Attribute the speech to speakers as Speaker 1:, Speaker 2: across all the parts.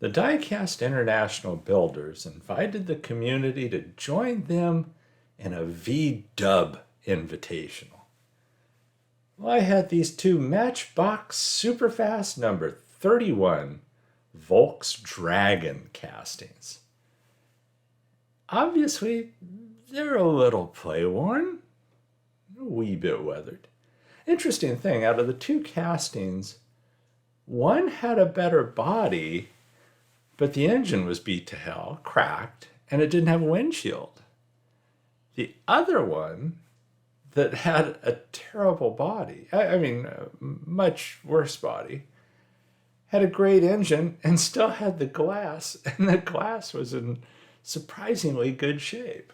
Speaker 1: The Diecast International Builders invited the community to join them in a V-Dub Invitational. Well, I had these two Matchbox Superfast number 31 Volks-Dragon castings. Obviously, they're a little play-worn, a wee bit weathered. Interesting thing, out of the two castings, one had a better body, but the engine was beat to hell, cracked, and it didn't have a windshield. The other one that had a terrible body, a much worse body, had a great engine and still had the glass, and the glass was in surprisingly good shape.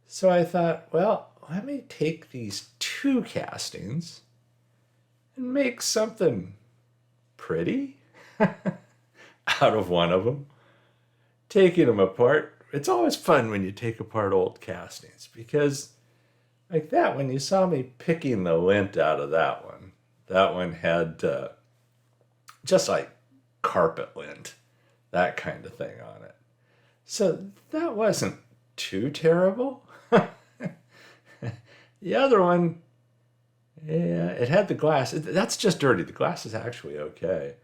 Speaker 1: So I thought, well, let me take these two castings and make something pretty out of one of them. Taking them apart, it's always fun when you take apart old castings, because like that, when you saw me picking the lint out of that one had just like carpet lint, that kind of thing on it. So that wasn't too terrible. The other one, yeah, it had the glass. That's just dirty. The glass is actually okay.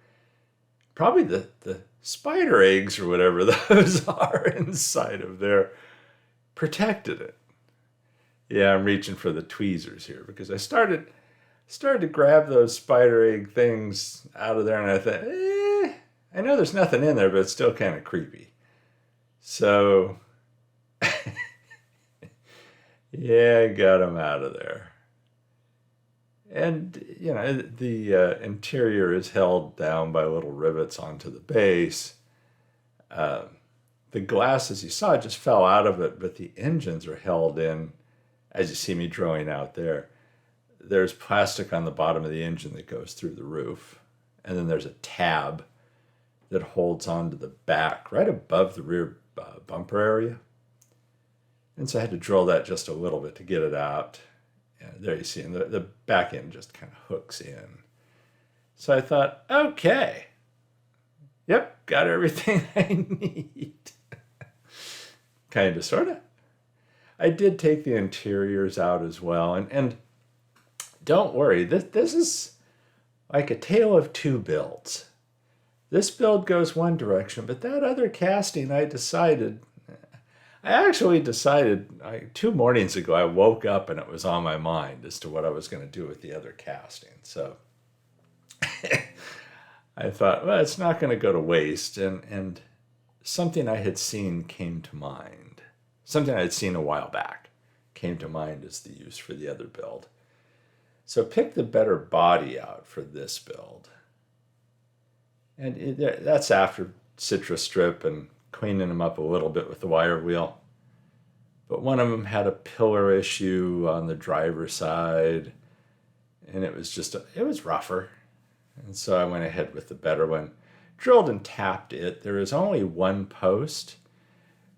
Speaker 1: Probably the spider eggs or whatever those are inside of there protected it. Yeah, I'm reaching for the tweezers here because I started to grab those spider egg things out of there, and I thought, I know there's nothing in there, but it's still kind of creepy. So, yeah, I got them out of there. And, the interior is held down by little rivets onto the base. The glass, as you saw, just fell out of it, but the engines are held in, as you see me drawing out there. There's plastic on the bottom of the engine that goes through the roof. And then there's a tab that holds onto the back, right above the rear bumper area. And so I had to drill that just a little bit to get it out. And there you see, and the back end just kind of hooks in. So I thought, okay, yep, got everything I need. Kind of, sort of. I did take the interiors out as well. And don't worry, this is like a tale of two builds. This build goes one direction, but that other casting I actually decided 2 mornings ago, I woke up and it was on my mind as to what I was going to do with the other casting. So I thought, well, it's not going to go to waste. And something I had seen came to mind. Something I had seen a while back came to mind as the use for the other build. So pick the better body out for this build. And that's after citrus strip and cleaning them up a little bit with the wire wheel. But one of them had a pillar issue on the driver's side, and it was rougher. And so I went ahead with the better one. Drilled and tapped it. There is only one post,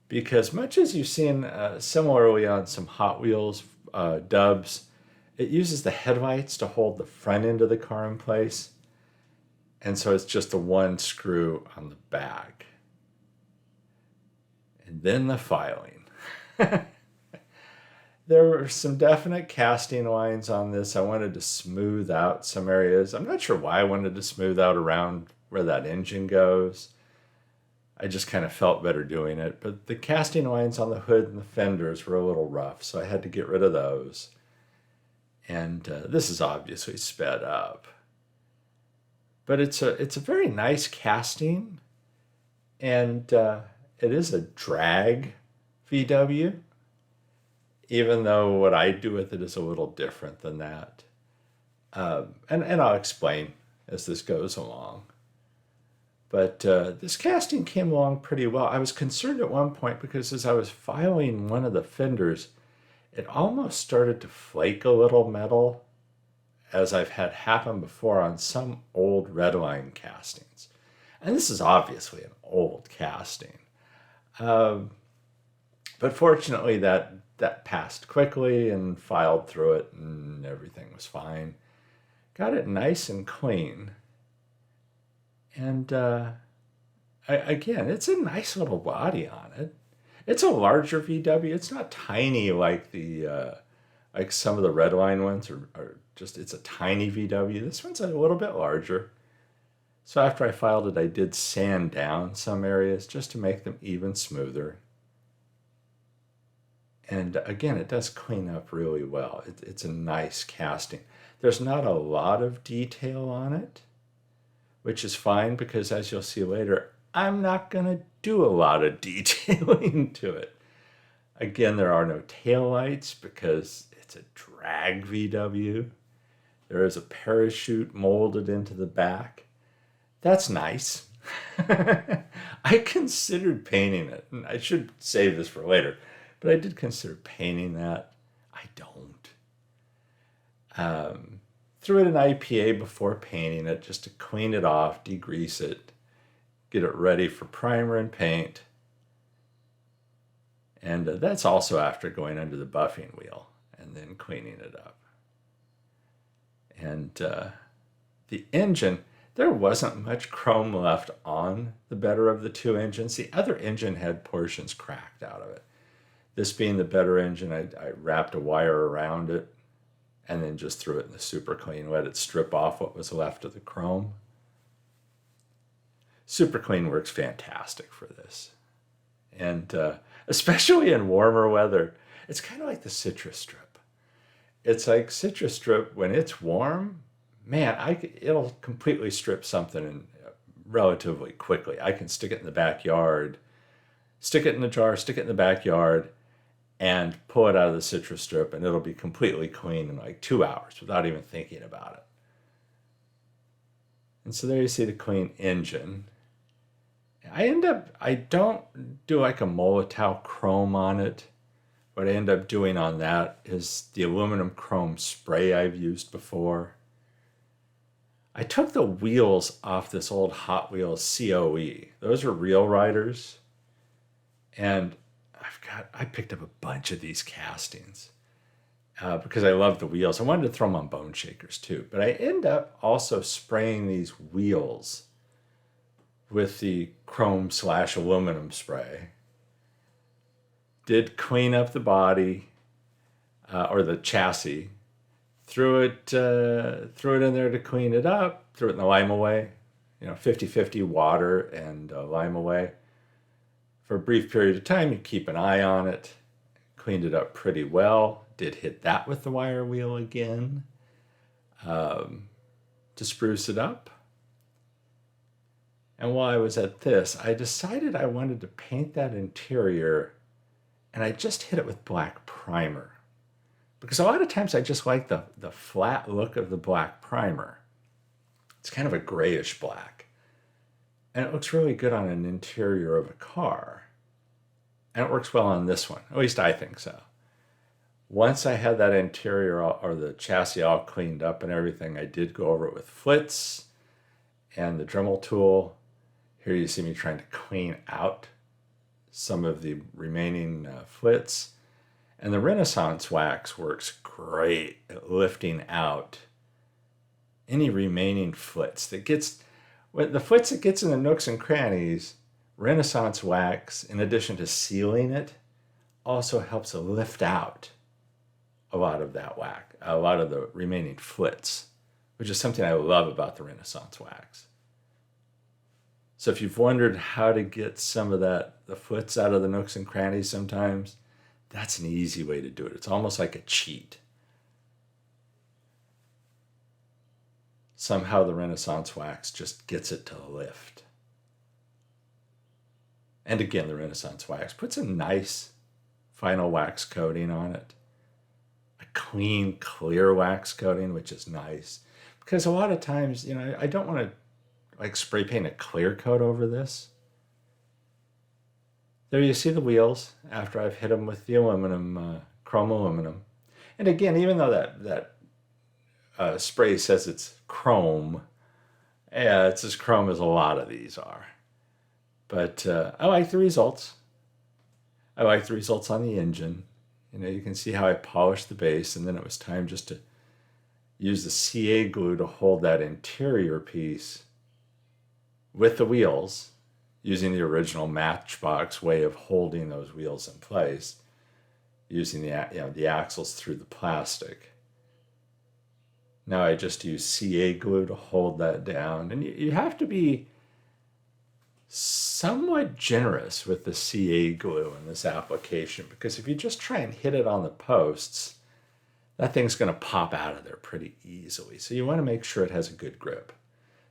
Speaker 1: because much as you've seen similarly on some Hot Wheels dubs, it uses the headlights to hold the front end of the car in place. And so it's just the one screw on the back. And then the filing. There were some definite casting lines on this. I wanted to smooth out some areas. I'm not sure why I wanted to smooth out around where that engine goes. I just kind of felt better doing it. But the casting lines on the hood and the fenders were a little rough, so I had to get rid of those. And this is obviously sped up. But it's a very nice casting, and it is a drag VW, even though what I do with it is a little different than that. And I'll explain as this goes along. But this casting came along pretty well. I was concerned at one point because as I was filing one of the fenders, it almost started to flake a little metal, as I've had happen before on some old Redline castings. And this is obviously an old casting. But fortunately, that passed quickly and filed through it, and everything was fine. Got it nice and clean. And again, it's a nice little body on it. It's a larger VW. It's not tiny like like some of the Redline ones are just, it's a tiny VW. This one's a little bit larger. So after I filed it, I did sand down some areas just to make them even smoother. And again, it does clean up really well. It's a nice casting. There's not a lot of detail on it, which is fine because as you'll see later, I'm not going to do a lot of detailing to it. Again, there are no taillights because it's a drag VW. There is a parachute molded into the back. That's nice. I considered painting it, and I should save this for later, but I did consider painting that. I don't. Threw it in IPA before painting it just to clean it off, degrease it, get it ready for primer and paint. And that's also after going under the buffing wheel and then cleaning it up. And the engine, there wasn't much chrome left on the better of the two engines. The other engine had portions cracked out of it. This being the better engine, I wrapped a wire around it and then just threw it in the super clean, let it strip off what was left of the chrome. Super clean works fantastic for this. And especially in warmer weather, it's kind of like the citrus strip. It's like citrus strip when it's warm, man, it'll completely strip something in relatively quickly. I can stick it in the backyard, stick it in a jar, stick it in the backyard, and pull it out of the citrus strip, and it'll be completely clean in like 2 hours without even thinking about it. And so there you see the clean engine. I don't do like a Molotow chrome on it. What I end up doing on that is the aluminum chrome spray I've used before. I took the wheels off this old Hot Wheels COE. Those are real riders. And I picked up a bunch of these castings because I love the wheels. I wanted to throw them on bone shakers too. But I end up also spraying these wheels with the chrome / aluminum spray. Did clean up the body or the chassis. Threw it in there to clean it up. Threw it in the lime away. 50-50 water and lime away. For a brief period of time, you keep an eye on it. Cleaned it up pretty well. Did hit that with the wire wheel again to spruce it up. And while I was at this, I decided I wanted to paint that interior, and I just hit it with black primer. Because a lot of times I just like the flat look of the black primer. It's kind of a grayish black. And it looks really good on an interior of a car. And it works well on this one. At least I think so. Once I had that interior or the chassis all cleaned up and everything, I did go over it with flits and the Dremel tool. Here you see me trying to clean out some of the remaining flits. And the Renaissance wax works great at lifting out any remaining flits that gets... The flits that gets in the nooks and crannies, Renaissance wax, in addition to sealing it, also helps to lift out a lot of that wax, a lot of the remaining flits, which is something I love about the Renaissance wax. So if you've wondered how to get some of the flits out of the nooks and crannies sometimes, that's an easy way to do it. It's almost like a cheat. Somehow the Renaissance wax just gets it to lift. And again, the Renaissance wax puts a nice final wax coating on it. A clean, clear wax coating, which is nice. Because a lot of times, I don't want to spray paint a clear coat over this. There you see the wheels after I've hit them with the aluminum, chrome aluminum. And again, even though that spray says it's chrome, yeah, it's as chrome as a lot of these are. But I like the results. I like the results on the engine. You can see how I polished the base, and then it was time just to use the CA glue to hold that interior piece with the wheels using the original Matchbox way of holding those wheels in place, using the axles through the plastic. Now I just use CA glue to hold that down. And you have to be somewhat generous with the CA glue in this application, because if you just try and hit it on the posts, that thing's going to pop out of there pretty easily. So you want to make sure it has a good grip.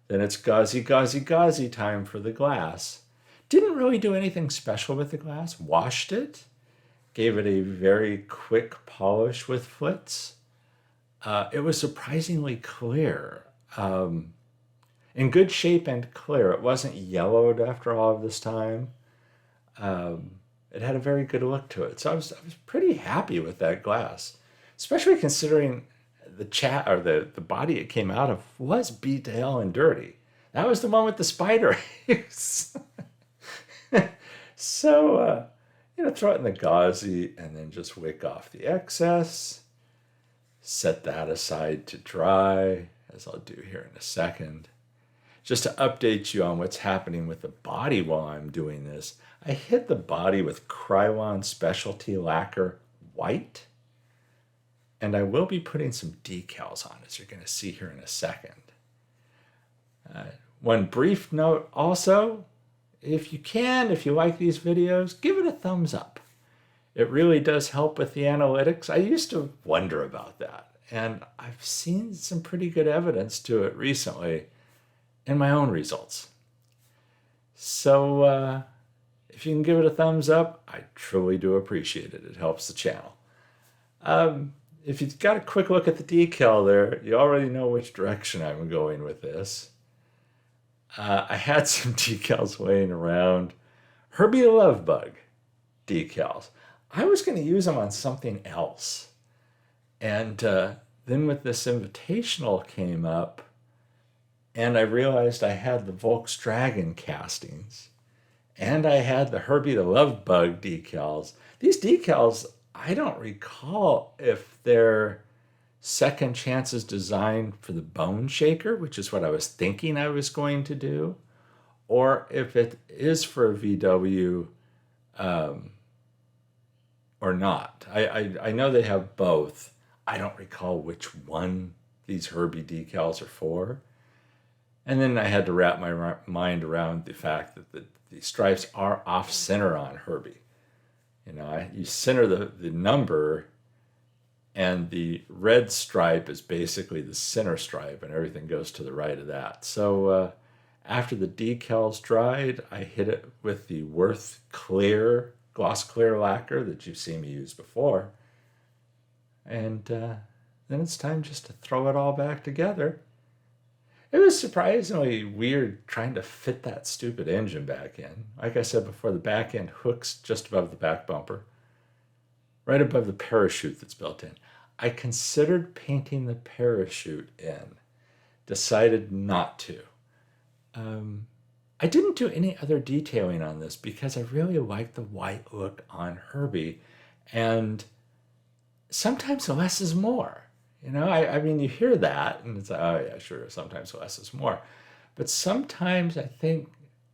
Speaker 1: Then it's gauzy, gauzy, gauzy time for the glass. Didn't really do anything special with the glass. Washed it. Gave it a very quick polish with flits. It was surprisingly clear. In good shape and clear. It wasn't yellowed after all of this time. It had a very good look to it. So I was pretty happy with that glass, especially considering the body it came out of was beat to hell and dirty. That was the one with the spider eggs. So, throw it in the gauzy and then just wick off the excess. Set that aside to dry, as I'll do here in a second. Just to update you on what's happening with the body while I'm doing this, I hit the body with Krylon Specialty Lacquer White. And I will be putting some decals on, as you're going to see here in a second. One brief note also, if you like these videos, give it a thumbs up. It really does help with the analytics. I used to wonder about that, and I've seen some pretty good evidence to it recently in my own results. So if you can give it a thumbs up, I truly do appreciate it. It helps the channel. If you've got a quick look at the decal there, you already know which direction I'm going with this. I had some decals laying around. Herbie the Love Bug decals. I was going to use them on something else. And then with this Invitational came up, and I realized I had the Volks-Dragon castings, and I had the Herbie the Love Bug decals. These decals, I don't recall if they're second chances designed for the Bone Shaker, which is what I was thinking I was going to do, or if it is for a VW or not. I know they have both. I don't recall which one these Herbie decals are for. And then I had to wrap my mind around the fact that the stripes are off center on Herbie. You center the number, and the red stripe is basically the center stripe, and everything goes to the right of that. So after the decals dried, I hit it with the Worth Clear, gloss clear lacquer that you've seen me use before. And then it's time just to throw it all back together. It was surprisingly weird trying to fit that stupid engine back in. Like I said before, the back end hooks just above the back bumper, right above the parachute that's built in. I considered painting the parachute in, decided not to. I didn't do any other detailing on this because I really like the white look on Herbie, and sometimes less is more. I mean, you hear that, and it's like, oh yeah, sure, sometimes less is more. But sometimes I think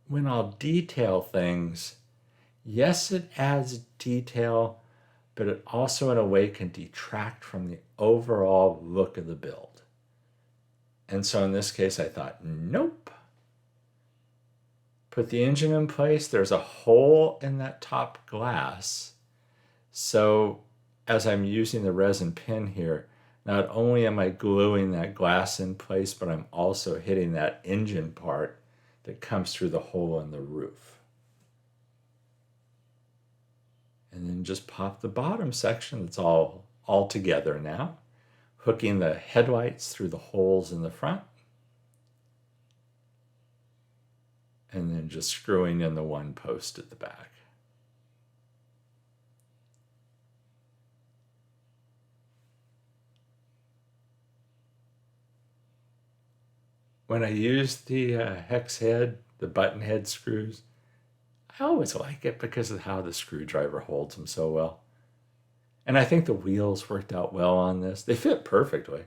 Speaker 1: when I'll detail things, yes, it adds detail, but it also in a way can detract from the overall look of the build. And so in this case, I thought, nope. Put the engine in place. There's a hole in that top glass. So as I'm using the resin pin here, not only am I gluing that glass in place, but I'm also hitting that engine part that comes through the hole in the roof. And then just pop the bottom section that's all together now, hooking the headlights through the holes in the front, and then just screwing in the one post at the back. When I use the hex head, the button head screws, I always like it because of how the screwdriver holds them so well. And I think the wheels worked out well on this. They fit perfectly.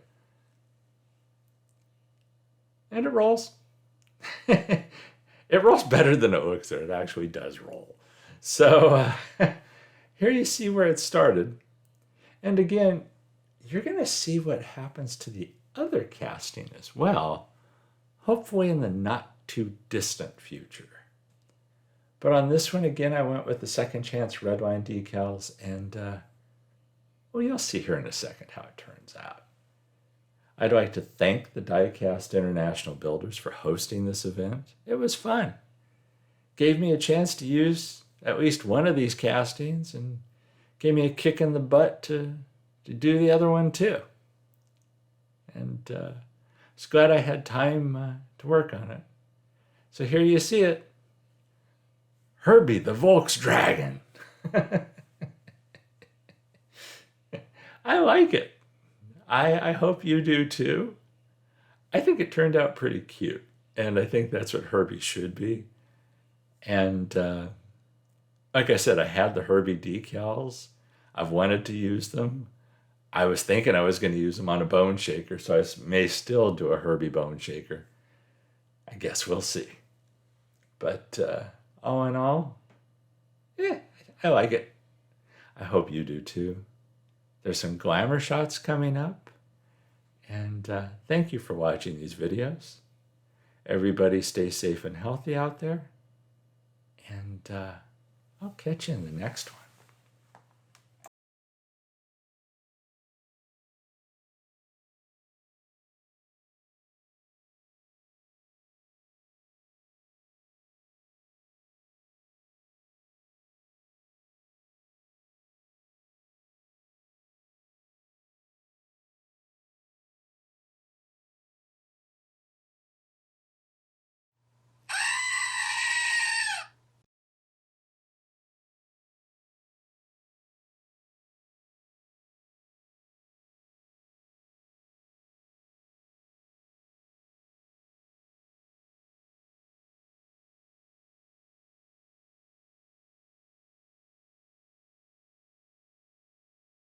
Speaker 1: And it rolls. It rolls better than it looks, or it actually does roll. So here you see where it started. And again, you're going to see what happens to the other casting as well, hopefully in the not too distant future. But on this one, again, I went with the second chance red line decals, and well, you'll see here in a second how it turns out. I'd like to thank the Diecast International Builders for hosting this event. It was fun. Gave me a chance to use at least one of these castings and gave me a kick in the butt to do the other one too. And I was glad I had time to work on it. So here you see it. Herbie, the Volks-Dragon. I like it. I hope you do too. I think it turned out pretty cute, and I think that's what Herbie should be. And like I said, I had the Herbie decals. I've wanted to use them. I was thinking I was going to use them on a bone shaker, so I may still do a Herbie bone shaker. I guess we'll see. But all in all, yeah, I like it. I hope you do too. There's some glamour shots coming up. And thank you for watching these videos. Everybody stay safe and healthy out there. And I'll catch you in the next one.